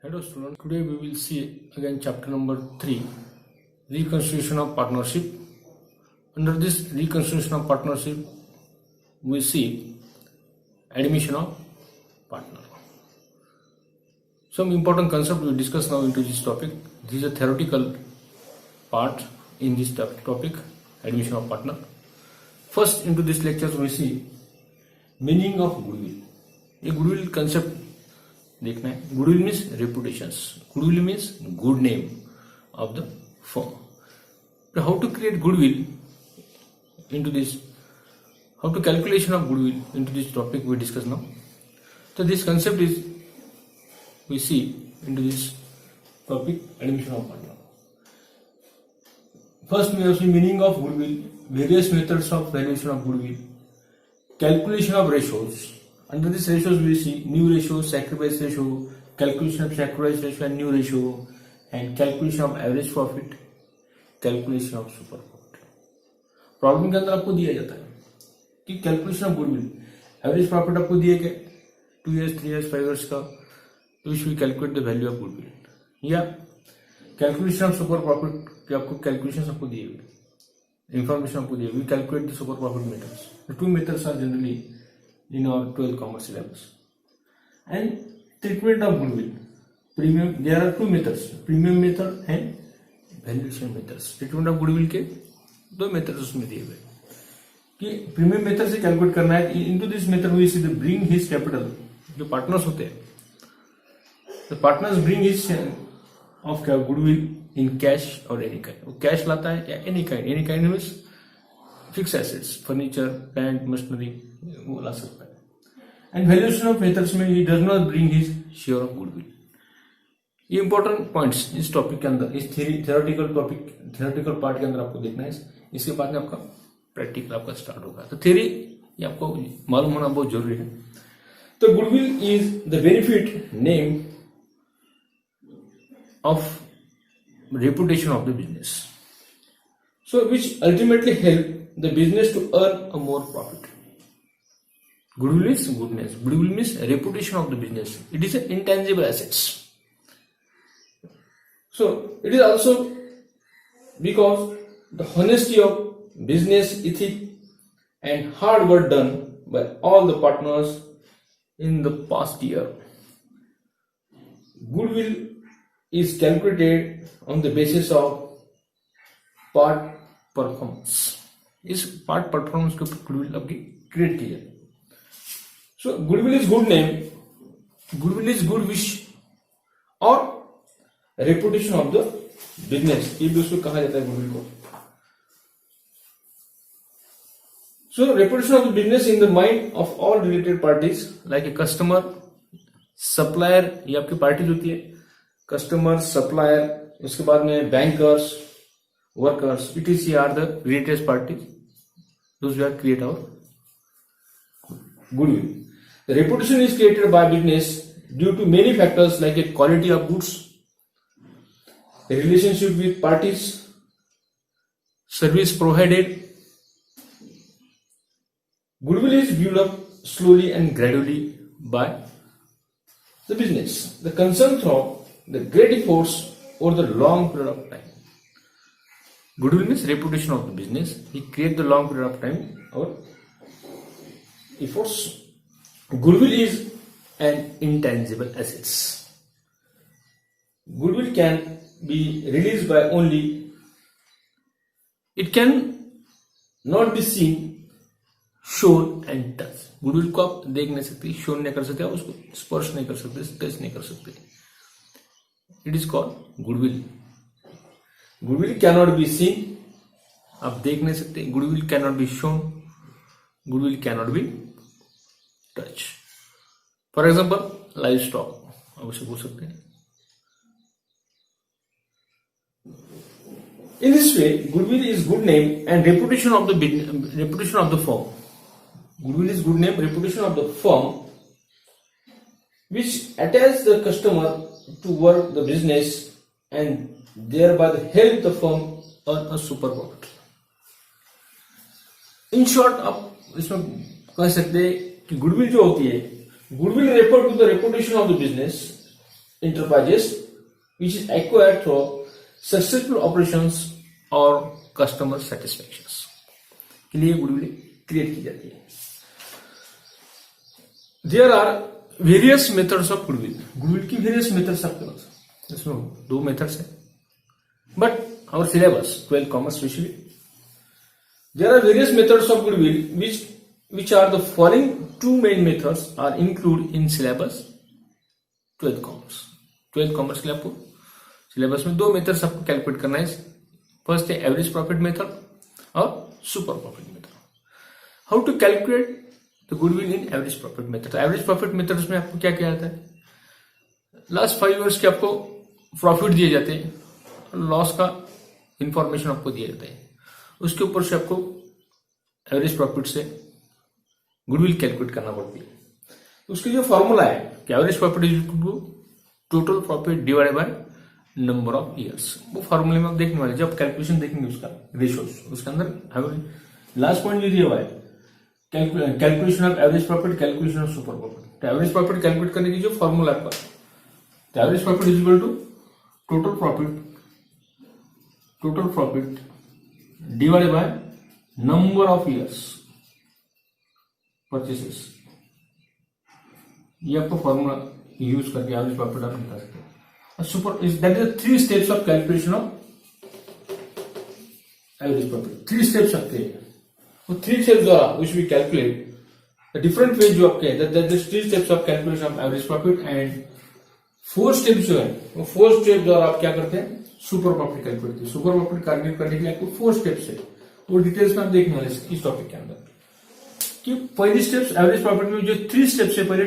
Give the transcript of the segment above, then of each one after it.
Hello students, today we will see again chapter number 3, reconstitution of partnership. Under this reconstitution of partnership, we see admission of partner. Some important concept we discuss now into this topic. This is a theoretical part in this topic, admission of partner. First into this lectures we see meaning of goodwill. A goodwill concept देखना है. Goodwill means reputations. Goodwill means good name of the firm. So how to create goodwill into this? How to calculation of goodwill into this topic we discuss now. So this concept is we see into this topic admission of partner. First we have seen meaning of goodwill, various methods of valuation of goodwill, calculation of ratios. Under these ratios we see new ratio, sacrifice ratio, calculation of sacrifice ratio and new ratio, and calculation of average profit, calculation of super profit. Problem के अंदर आपको दिया जाता है कि calculation of goodwill, average profit आपको दिए गए 2 years, 3 years, 5 years का, तो which will calculate the value of goodwill, या कैलकुलेशन ऑफ सुपर प्रॉफिट कि आपको कैलकुलेशन आपको दिए हुए, इंफॉर्मेशन आपको दिए, we calculate the super profit methods. The two methods are generally in our 12th commerce syllabus. And treatment of goodwill, premium, there are two methods, premium method and valuation methods. Treatment of goodwill के दो methods उसमें दिए हुए कि premium method से calculate करना है. into this method we see the bring his capital, जो partners होते हैं, the partners bring his of goodwill in cash or any kind. वो cash लाता है या any kind means fix assets, furniture, plant, machinery वो ला सकता है. एंड वैल्यूएशन ऑफ मेथड्स में he does not bring his share of goodwill. ये important points इस टॉपिक के अंदर, इस थ्योरेटिकल पार्ट के अंदर आपको देखना है. इसके बाद में आपका प्रैक्टिकल आपका स्टार्ट होगा. तो थ्योरी ये आपको मालूम होना बहुत जरूरी है. तो goodwill is the benefit name of reputation of the business, so which ultimately help the business to earn a more profit. Goodwill is goodness. Goodwill means reputation of the business. It is an intangible assets. So it is also because the honesty of business ethic and hard work done by all the partners in the past year. Goodwill is calculated on the basis of part performance. इस part performance के ऊपर goodwill आपकी create की जाए. So goodwill is good name, goodwill is good wish or reputation of the business, ये भी उसको कहा जाता है गुडविल को. So reputation of the business in the mind of all related parties like a customer, supplier, ये आपकी parties होती है, कस्टमर, सप्लायर, उसके बाद में bankers, workers, etc. are the related parties. Those who have create our goodwill. The reputation is created by business due to many factors like a quality of goods, the relationship with parties, service provided. Goodwill is built up slowly and gradually by the business. The concern through the great efforts over the long period of time. Goodwill means reputation of the business. He create the long period of time or efforts. Goodwill is an intangible assets. Goodwill can be released by only. It can not be seen, shown and touched. Goodwill को आप देख नहीं सकते, shown नहीं कर सकते, आप उसको स्पर्श नहीं कर सकते, टच नहीं कर सकते. It is called goodwill. Goodwill cannot be seen, आप देख नहीं सकते. Goodwill cannot be shown, goodwill cannot be touch. For example live stock, आप उसे बोल सकते हैं. In this way goodwill is good name and reputation of the firm. Goodwill is good name, reputation of the firm which attach the customer to work the business and thereby help the firm earn a super profit. In short, आप इसमें कह सकते हैं कि goodwill जो होती है, goodwill refer to the reputation of the business enterprises which is acquired through successful operations और customer satisfactions के लिए गुडविल क्रिएट की जाती है. There are various methods of goodwill. Goodwill की various methods आपके पास, इसमें 2 methods है, but our syllabus 12 commerce especially, there are various methods of goodwill which are the following 2 main methods are included in syllabus 12 commerce. 12 commerce के लिए आपको syllabus में 2 methods आपको calculate करना है. फर्स्ट है एवरेज प्रॉफिट मेथड और super profit method. How to calculate the goodwill in average profit method. Average profit method में आपको क्या किया जाता है, लास्ट 5 ईयर्स के आपको प्रॉफिट दिए जाते हैं, लॉस का इंफॉर्मेशन आपको दिया जाता है, उसके ऊपर से आपको एवरेज प्रॉफिट से गुडविल कैलकुलेट करना पड़ती है. उसके जो फॉर्मूला है कि average profit is equal to total profit divided by number of years, वो फॉर्मूले में आप देखने वाले जब कैलकुलेशन देखेंगे उसका रेशियोज, उसके अंदर लास्ट पॉइंट जो दिया हुआ है calculation of average profit, calculation of super profit. तो एवरेज प्रॉफिट कैलकुलेट करने की जो फॉर्मूला है आपका, average profit is equal to total profit divided by number of years purchases. ये आपको फॉर्मूला यूज करके एवरेज प्रॉफिट आप निकाल सकते हैं. Super that is 3 steps of calculation of average profit. 3 steps आते हैं, वो 3 स्टेप्स द्वारा which we calculate the different वे जो आपके that is 3 steps of calculation of average profit and 4 steps जो है वो 4 स्टेप द्वारा आप क्या करते हैं, सुपर प्रॉफिट कैलकुलेट करते हैं. सुपर प्रॉफिट कैलकुलेट करने के लिए आपको 4 स्टेप्स है, वो डिटेल्स में आप देखने वाले इस टॉपिक के अंदर कि पहली स्टेप्स एवरेज प्रॉफिट में जो 3 स्टेप्स है, पहले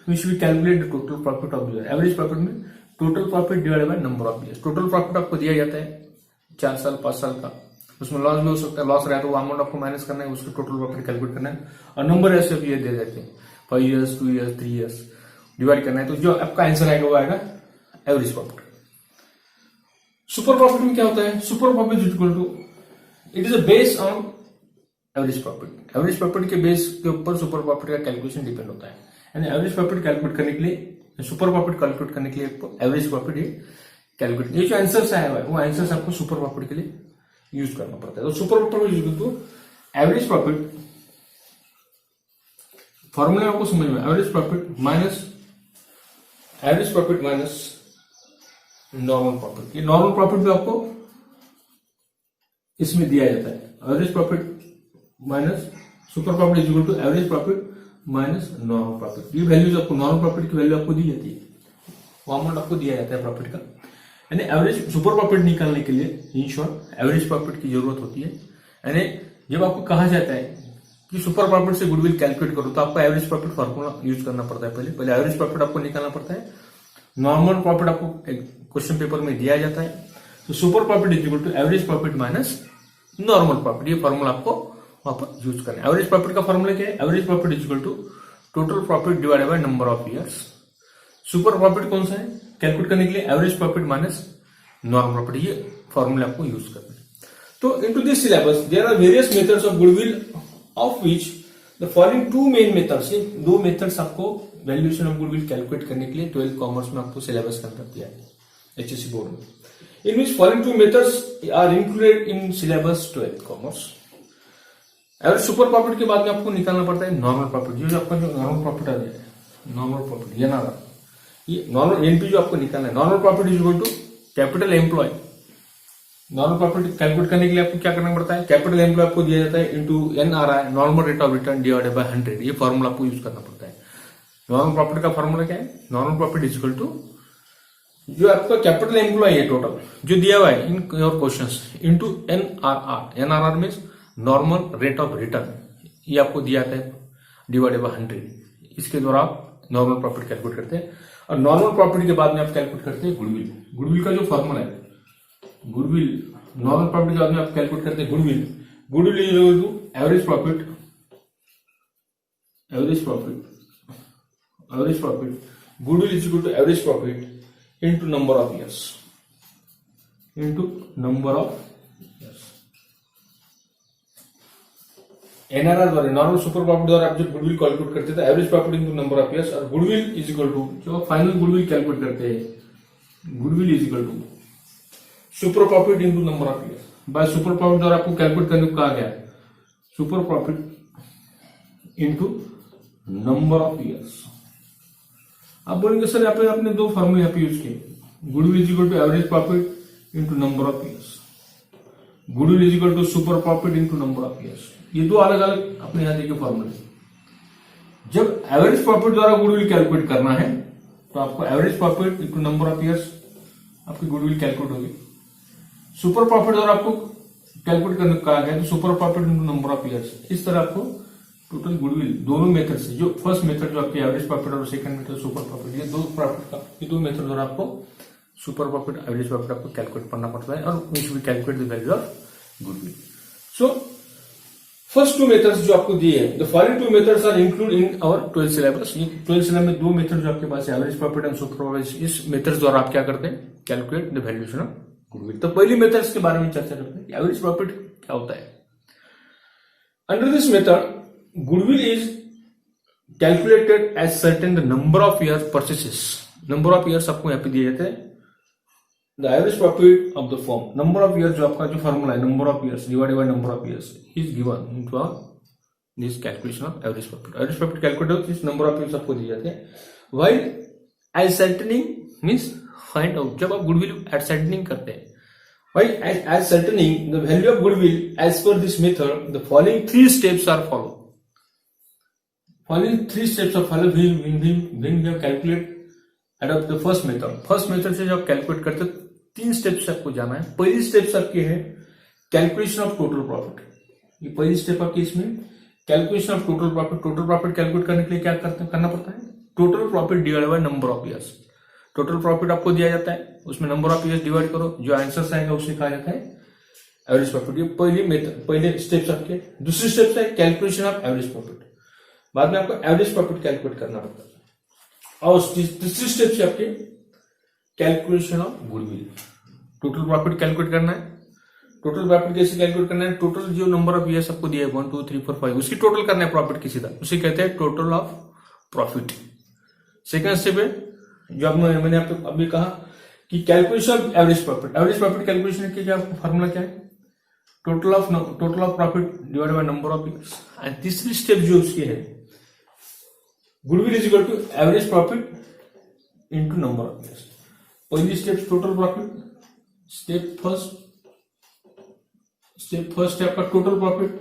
which we calculate the total profit of year. Average profit में total profit divided by number of years. Total profit आपको दिया जाता है 4 साल 5 साल का, उसमें लॉस भी हो सकता है, लॉस रहा तो वो अमाउंट आपको माइनस करना है, उसके टोटल प्रॉफिट कैलकुलेट करना है और नंबर ऐसे ईयर दे देते हैं 5 ईयर्स 2 ईयर्स 3 ईयर्स डिवाइड करना है. तो जो आपका आंसर आएगा वो आएगा एवरेज प्रॉफिट. सुपर प्रॉफिट में क्या होता है, super profit is equal to it is a base on average profit. Average profit के बेस के ऊपर सुपर प्रॉफिट का कैलकुलेशन डिपेंड होता है. यानी एवरेज प्रॉफिट कैलकुलेट करने के लिए, सुपर प्रॉफिट कैलकुलेट करने के लिए एवरेज प्रॉफिट कैलकुलेट, ये जो आंसर्स आया हुआ है वो आंसर्स आपको सुपर प्रॉफिट के लिए यूज करना पड़ता है. तो super profit is equal to average profit, formula आपको समझ में, average profit minus normal profit. ये नॉर्मल प्रॉफिट भी आपको इसमें दिया जाता है. Average profit minus super profit is equal to average profit minus normal profit. ये वैल्यूज आपको, नॉर्मल प्रॉफिट की वैल्यू आपको दी जाती है, वो अमाउंट आपको दिया जाता है प्रॉफिट का. यानी एवरेज सुपर प्रॉफिट निकालने के लिए इन शॉर्ट एवरेज प्रॉफिट की जरूरत होती है. यानी जब आपको कहा जाता है कि सुपर प्रॉफिट से गुडविल कैलकुलेट करो तो आपको एवरेज प्रॉफिट फॉर्मूला यूज करना पड़ता है. पहले एवरेज प्रॉफिट आपको निकालना पड़ता है, नॉर्मल प्रॉफिट आपको क्वेश्चन पेपर में दिया जाता है. तो super profit is equal to average profit minus normal profit. ये फॉर्मूला आपको वहां पर यूज करना है. एवरेज प्रॉफिट का फॉर्मूला क्या है, average profit is equal to total profit divided by number of years. Super profit कौन सा है कैलकुलेट करने के लिए, average profit minus normal profit. ये फॉर्मूला आपको यूज करना है. तो into this syllabus there are various methods of goodwill of which the following 2 main methods. ये 2 मेथड्स आपको वैल्यूएशन ऑफ गुडविल कैलकुलेट करने के लिए 12 कॉमर्स में आपको सिलेबस के अंदर दिया है HSC बोर्ड में. In which following 2 methods are included in syllabus 12 commerce. Average super profit के बाद में आपको निकालना पड़ता है नॉर्मल प्रॉफिट. जो आपका जो नॉर्मल प्रॉफिट आ जाए, नॉर्मल प्रॉफिट ये ना ये नॉर्मल एनपी जो आपको निकालना है, normal profit is equal to capital employ. Normal profit calculate करने के लिए आपको क्या करना पड़ता है, कैपिटल एम्प्लॉय आपको दिया जाता है into NRI, normal rate of return divided by 100. ये फॉर्मूला आपको यूज करना पड़ता है. नॉर्मल प्रॉफिट का फॉर्मूला क्या है, normal profit is equal to जो आपका कैपिटल एम्प्लॉय है टोटल जो दिया हुआ है in your questions into NRR. NRR means normal rate of return, ये आपको दिया जाता है डिवाइडेड बाय 100. इसके द्वारा आप नॉर्मल प्रॉफिट कैलकुलेट करते हैं. और नॉर्मल प्रॉफिट के बाद में आप कैलकुलेट करते हैं गुडविल. गुडविल का जो फॉर्मूला है, गुडविल नॉर्मल प्रॉफिट के बाद में आप कैलकुलेट करते हैं goodwill. Goodwill is equal to average profit goodwill is equal to average profit into number of years. NRR द्वारा, नॉर्मल सुपर प्रॉफिट द्वारा आप जब गुडविल कैलकुलेट करते थे average profit into number of years, और गुडविल इज इक्वल टू जो final goodwill calculate करते हैं goodwill is equal to super profit into number of years. By super profit द्वारा आपको कैलकुलेट करने को कहा गया है, super profit into number of years. आप बोलेंगे सर यहाँ पे आपने दो फॉर्मूले यहाँ पे यूज किए, goodwill is equal to average profit into number of years, goodwill is equal to super profit into number of years. ये दो अलग अलग अपने यहाँ देखे फॉर्मूले। जब एवरेज प्रॉफिट द्वारा गुडविल कैलकुलेट करना है तो आपको average profit into number of years आपकी गुडविल कैलकुलेट होगी। सुपर प्रॉफिट द्वारा आपको कैलकुलेट करने को कहा गया तो super profit into number of years. इस तरह आपको टोटल गुडविल दोनों मेथड से, जो फर्स्ट मेथड जो आपकी एवरेज प्रॉफिट और सेकंड मेथड सुपर प्रॉफिट, ये दो प्रॉफिट का, ये दो मेथड द्वारा आपको सुपर प्रॉफिट एवरेज प्रॉफिट आपको कैलकुलेट करना पड़ता है और we should calculate the value of goodwill. So first two methods जो आपको दिए हैं, the following two methods are include in our 12th syllabus. ये 12th सिलेबस में दो मेथड जो आपके पास है, average profit and super profit, इस मेथड्स द्वारा आप क्या करते हैं, calculate the valuation of goodwill. तो पहली मेथड्स के बारे में चर्चा करते हैं, एवरेज प्रॉफिट क्या होता है। Under this method goodwill is calculated as certain the number of year purchases. Number of years आपको यहाँ पे दिए जाते हैं। The average profit of the firm, number of year जो आपका जो फॉर्मूला है, number of years divided by number of years is given into this calculation of average profit. Average profit calculate होती है, नंबर ऑफ ईयर्स आपको दिए जाते हैं। व्हाइल एसर्टेनिंग मींस फाइंड आउट, जब आप गुडविल एसर्टेनिंग करते हैं, while ascertaining the value of goodwill as per this method the following three steps are follow. Following three steps are followed when we have calculate adopt the first method। First method से जब calculate करते तीन steps आपको जाना है। पहली steps आपकी है कैलकुलेशन ऑफ टोटल प्रॉफिट। ये पहली स्टेप आपकी इसमें calculation of total profit. Total profit calculate करने के लिए क्या करना पड़ता है, total profit divide by number of years. Total profit आपको दिया जाता है, उसमें नंबर ऑफ ईयर्स डिवाइड करो, जो आंसर आएगा उसे कहा जाता है एवरेज प्रॉफिट। ये पहली मेथड, पहले स्टेप्स आपके। दूसरी स्टेप्स है कैलकुलेशन ऑफ एवरेज प्रॉफिट, बाद में आपको एवरेज प्रॉफिट कैलकुलेट करना पड़ता है। और तीसरी स्टेप से आपके calculation of goodwill. Total profit calculate करना है। टोटल प्रॉफिट कैसे कैलकुलेट करना है, टोटल जो नंबर ऑफ ईयर्स आपको दिया है 1 2 3 4 5, उसकी टोटल करना है प्रॉफिट किसी का, उसे कहते हैं total of profit. Second step है जो मैंने आपको अभी कहा कि calculation of average profit. Average profit calculation के क्या फॉर्मूला क्या है, total of profit divide by number of years. And तीसरी स्टेप जो उसकी है goodwill is equal to average profit into number of years. पहली step total profit, step first है आपका टोटल प्रॉफिट,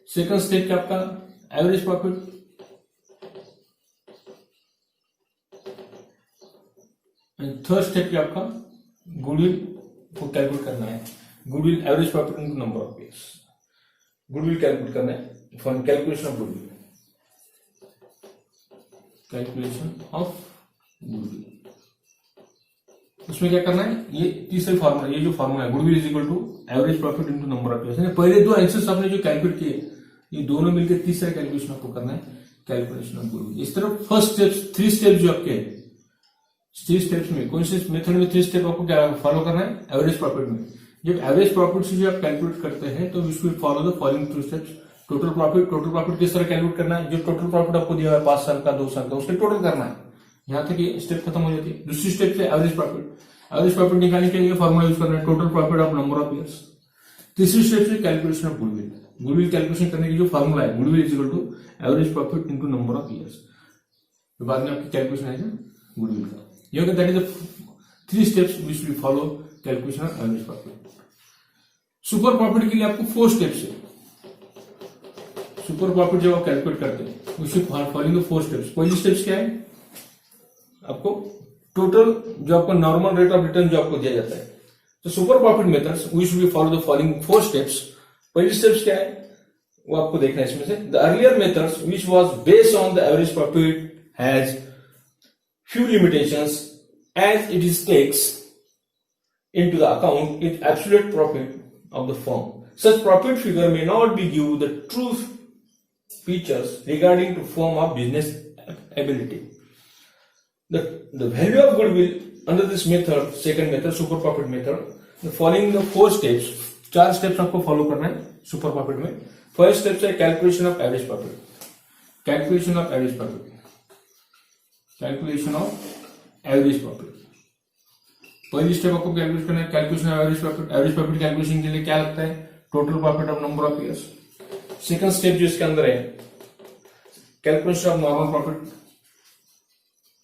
सेकंड स्टेप क्या आपका average profit, and third step क्या आपका गुडविल को कैलकुलेट करना है। Goodwill average profit into number of years, goodwill calculate करना है for calculation of goodwill. Calculation of goodwill, उसमें क्या करना है, ये तीसरे फॉर्मूला, ये जो फॉर्मूला है goodwill is equal to average profit into number of years. पहले दो आंसर्स आपने जो कैलकुलेट किए, ये दोनों मिलकर तीसरा कैलकुलेशन आपको करना है, कैलकुलेशन ऑफ गुडविल। इस तरह फर्स्ट स्टेप्स, थ्री स्टेप्स जो आपके, थ्री स्टेप्स में कौन से मेथड में थ्री स्टेप आपको क्या फॉलो करना है, एवरेज प्रॉफिट में। जब एवरेज प्रॉफिट से जो आप कैलकुलेट करते हैं तो we should follow the following three steps. Total profit किस तरह कैलकुलेट करना है, जो टोटल प्रॉफिट आपको दिया है 5 साल का 2 साल का, उसके टोटल करना है। यहां तक ये स्टेप खत्म हो जाती है। दूसरी स्टेप से एवरेज प्रॉफिट निकालने के लिए फॉर्मूला यूज करना है, total profit of number of years. तीसरी स्टेप से कैलकुलेशन ऑफ गुडविल कैलकुलेशन करने की जो फॉर्मूला है goodwill is equal to average profit into number of years. बाद में आपकी कैलकुलेशन आएगा गुडविल का। यह that is the three steps which we follow calculation of average profit. Super profit के लिए आपको 4 स्टेप्स है। सुपर प्रॉफिट जब आप कैलकुलेट करते हैं उसी फॉलोइंग 4 स्टेप्स। पहली स्टेप्स क्या है, आपको टोटल जो आपको नॉर्मल रेट ऑफ रिटर्न जो आपको दिया जाता है, तो super profit methods we should be follow the following 4 steps. पहली स्टेप्स क्या है वो आपको देखना है इसमें से। The earlier methods which was based on the average profit has few limitations as it is takes into the account its absolute profit of the firm. Such profit figure may not be give the true features regarding to firm of business ability. The value of goodwill under this method, second method, super profit method, the following the 4 steps, 4 steps आपको follow करना है super profit में। First step है calculation of average profit. Calculation of average profit. Calculation of average profit. पहली step आपको calculate करना है calculation of average profit. Average profit calculation के लिए क्या लगता है, total profit of number of years. Second step जो इसके अंदर है calculation of normal profit,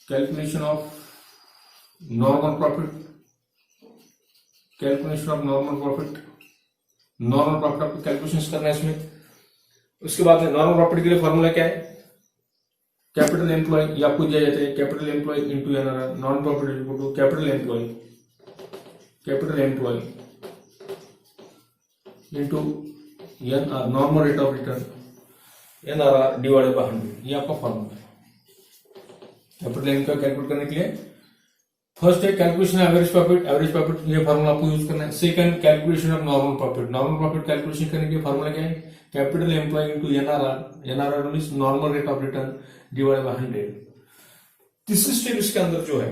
calculation of normal profit, calculation of normal profit. Normal profit आपको कैलकुलेशन करना है इसमें। उसके बाद में नॉर्मल प्रॉफिट के लिए फॉर्मूला क्या है, कैपिटल एम्प्लॉय, ये आपको दिया जाता है capital employ into NRR. Normal profit equal to capital employ into NR, normal rate of return, NRR divided by 100। ये आपका फॉर्मूला है कैपिटल एम्प्लॉय कैलकुलेट करने के लिए। फर्स्ट है calculation average profit, average profit ये फॉर्मूला आपको यूज करना है। Second calculation of normal profit, normal profit calculation करने के लिए फॉर्मूला क्या है, capital employ into NRR, NRR means normal rate of return divided by 100। तीसरी स्टेप इसके अंदर जो है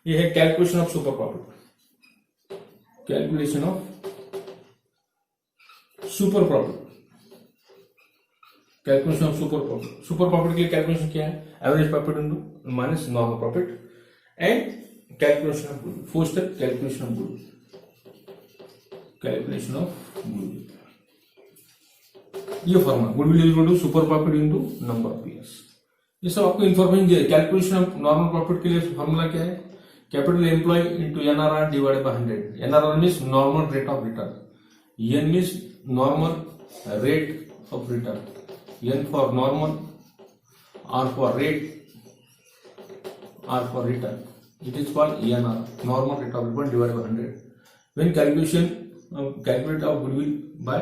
ये है calculation of super profit, calculation of super profit, calculation of super profit. Super profit के लिए कैलकुलेशन क्या है, average profit into minus normal profit and calculation of goodwill. Fourth step calculation of goodwill, calculation of goodwill. ये formula goodwill is equal to super profit into number of years. ये सब आपको information दिया है। Calculation of normal profit के लिए formula क्या है, capital employ into NRR divided by 100। NRR means normal rate of return, N means normal rate of return, N for normal, R for rate, R for return. It is called ENR, normal rate of return divided by 100. When calculate of goodwill by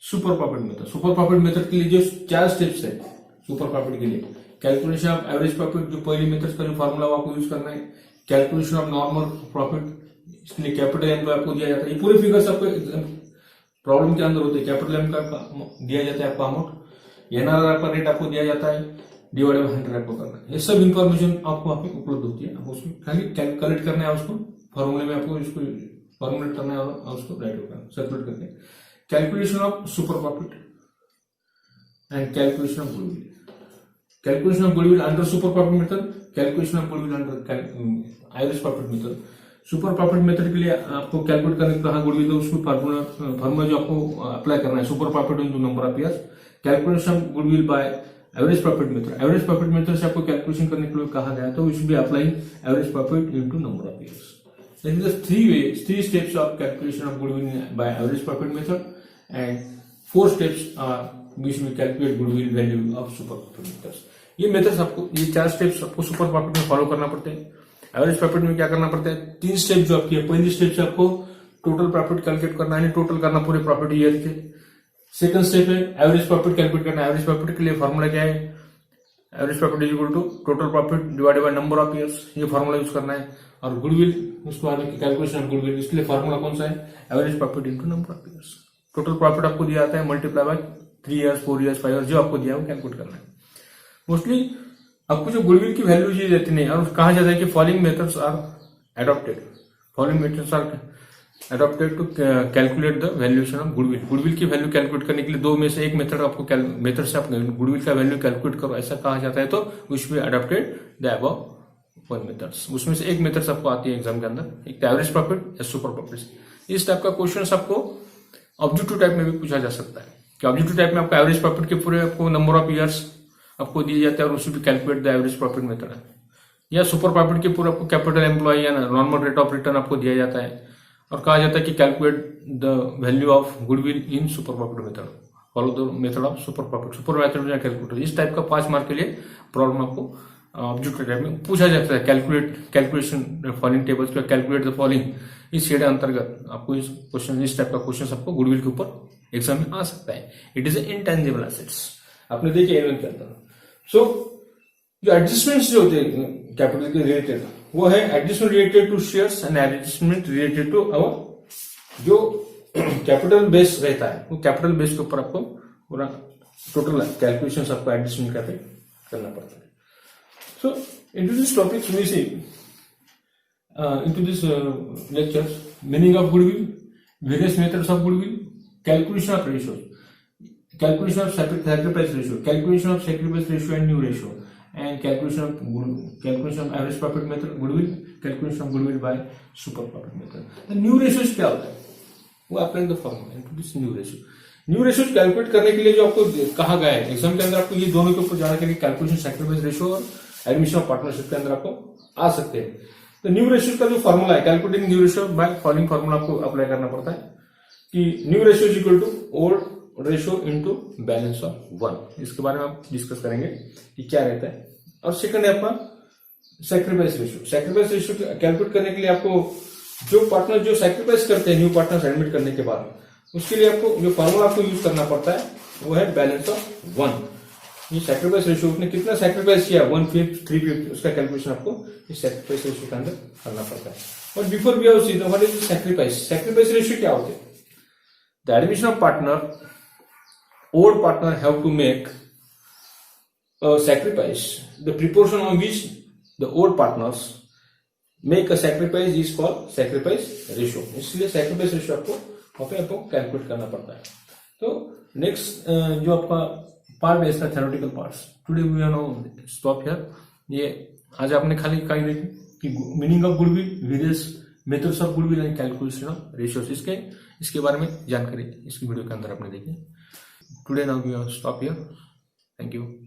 super profit method. Super profit method के लिए जो 4 steps है super profit के लिए, calculation of average profit जो पहली method का जो फॉर्मूला आपको यूज करना है, कैलकुलेशन ऑफ नॉर्मल प्रॉफिट, इसके लिए कैपिटल एम्प्लॉय आपको दिया जाता है। ये पूरे फिगर्स आपको प्रॉब्लम के अंदर होते हैं। कैपिटल एम्प्लॉय दिया जाता है आपको अमाउंट, एनआरआर का रेट आपको दिया जाता है, डिवाइडेड बाय 100 आपको करना है। ये सब इन्फॉर्मेशन आपको वहां पे उपलब्ध होती है। आपको उसको खाली कलेक्ट करना है, उसको फॉर्मूले में आपको इसको फॉर्मुलेट करना है और उसको राइट करना है सर्कुलेट करके। Calculation of super profit and calculation of goodwill, calculation of goodwill under super profit method, calculation of goodwill under average profit method. Super profit method के लिए आपको कैलकुलेट करने कहा गुडविल, तो उसको फॉर्मूला जो आपको अप्लाई करना है super profit into number of years. Calculation of goodwill by average profit method, average profit method से आपको कैलकुलेशन करने के लिए कहा गया, तो we should be applying average profit into number of years. This is the three steps of calculation of goodwill by average profit method, and 4 steps are which we calculate goodwill value of super profit methods. ये methods आपको, ये 4 steps आपको super profit में follow करना पड़ते हैं। Average profit में क्या करना पड़ता है, 3 स्टेप जो आपकी है। पहली स्टेप से आपको टोटल प्रॉफिट कैलकुलेट करना है, टोटल करना पूरे प्रॉफिट ईयर के। सेकंड स्टेप है एवरेज प्रॉफिट कैलकुलेट करना है। एवरेज प्रॉफिट के लिए फॉर्मूला क्या है, average profit is equal to total profit divided by number of years, ये फॉर्मूला यूज करना है। और गुडविल, उसको आगे की कैलकुलेशन ऑफ गुडविल, इसके लिए फॉर्मूला कौन सा है, average profit into number of years. Total profit आपको दिया जाता है multiply by 3 years, 4 years, 5 years, जो आपको दिया है वो कैलकुलेट करना है। मोस्टली आपको जो गुडविल की वैल्यू ये देती नहीं, और कहा जाता है कि following methods are adopted, following methods are adopted to calculate the valuation of goodwill. Goodwill की वैल्यू कैलकुलेट करने के लिए 2 में से एक मेथड आपको मेथड से आप गुडविल का वैल्यू कैलकुलेट करो, ऐसा कहा जाता है, तो we should be adopted the above 1 methods. उसमें से एक मेथड्स आपको आती है एग्जाम के अंदर, एक एवरेज प्रॉफिट या सुपर प्रॉफिट। इस टाइप का क्वेश्चन आपको ऑब्जेक्टिव टाइप में भी पूछा जा सकता है कि ऑब्जेक्टिव टाइप में आपको एवरेज प्रॉफिट के पूरे आपको नंबर ऑफ ईयर्स आपको दिए जाते हैं और उसमें भी calculate the average profit method है, या सुपर प्रॉफिट के पूरे आपको कैपिटल एम्प्लॉय या नॉर्मल रेट ऑफ रिटर्न आपको दिया जाता है और कहा जाता है कि calculate the value of goodwill in super profit method, follow the method of super profit, super method या कैलकुलेटर। इस टाइप का 5 मार्क के लिए प्रॉब्लम आपको ऑब्जेक्टिव टाइप में पूछा जाता है। कैलकुलेशन फॉलोइंग टेबल्स का कैलकुलेट द फॉलोइंग, इस शेड अंतर्गत आपको इस क्वेश्चन, इस टाइप का क्वेश्चन आपको गुडविल के ऊपर एग्जाम में आ सकता है। इट इज इंटेंजिबल एसेट्स, आपने देखे एनुअल के अंदर। सो जो एडजस्टमेंट्स जो होते हैं कैपिटल के रिलेटेड, वो है adjustment related to shares and adjustment related to our जो कैपिटल बेस रहता है, वो कैपिटल बेस के ऊपर आपको पूरा टोटल कैलकुलेशन आपको एडजस्टमेंट करना पड़ता है। So into this topics we see into this lectures meaning of goodwill, various methods of goodwill, calculation of ratios, calculation of sacrifice ratio, calculation of sacrifice ratio and new ratio, and calculation of average profit method goodwill, calculation of goodwill by super profit method. The new ratios क्या होता है वो आपने the formula introduce new ratio. New ratios calculate करने के लिए जो आपको कहा गया है एग्जाम के अंदर, आपको ये दोनों के ऊपर जाने के लिए कैलकुलेशन सैक्रिफाइस रेशियो और एडमिशन ऑफ पार्टनरशिप के अंदर आपको आ सकते हैं. तो न्यू रेशियो का जो फॉर्मूला है, calculating new ratio by following formula आपको अप्लाई करना पड़ता है कि new ratio is equal to old ratio into balance of 1. इसके बारे में आप डिस्कस करेंगे कि क्या रहता है. और सेकंड है आपका sacrifice ratio. Sacrifice ratio calculate करने के लिए आपको जो पार्टनर जो सैक्रिफाइस करते हैं न्यू पार्टनर्स एडमिट करने के बाद, उसके लिए आपको जो फॉर्मूला आपको यूज करना पड़ता है वो है बैलेंस ऑफ 1. ये सैक्रिफाइस रेशियो उसने कितना सैक्रिफाइस किया 1/5 3/5 उसका कैलकुलेशन आपको इस सैक्रिफाइस रेशियो के अंदर करना पड़ता है. और before we have seen what is sacrifice. Sacrifice ratio क्या होते हैं? The admission of partner, old partner have to make a sacrifice. The proportion on which the old partners make a sacrifice is called sacrifice ratio. इसलिए sacrifice ratio आपको वहां पे आपको calculate करना पड़ता है. तो नेक्स्ट जो आपका पार्ट है इसका theoretical parts. Today we are no stop here. ये आज आपने खाली कही देखी कि meaning of goodwill, various methods of goodwill and calculation of ratios. इसके बारे में जानकारी इस वीडियो के अंदर आपने देखी. Today now we will stop here. Thank you.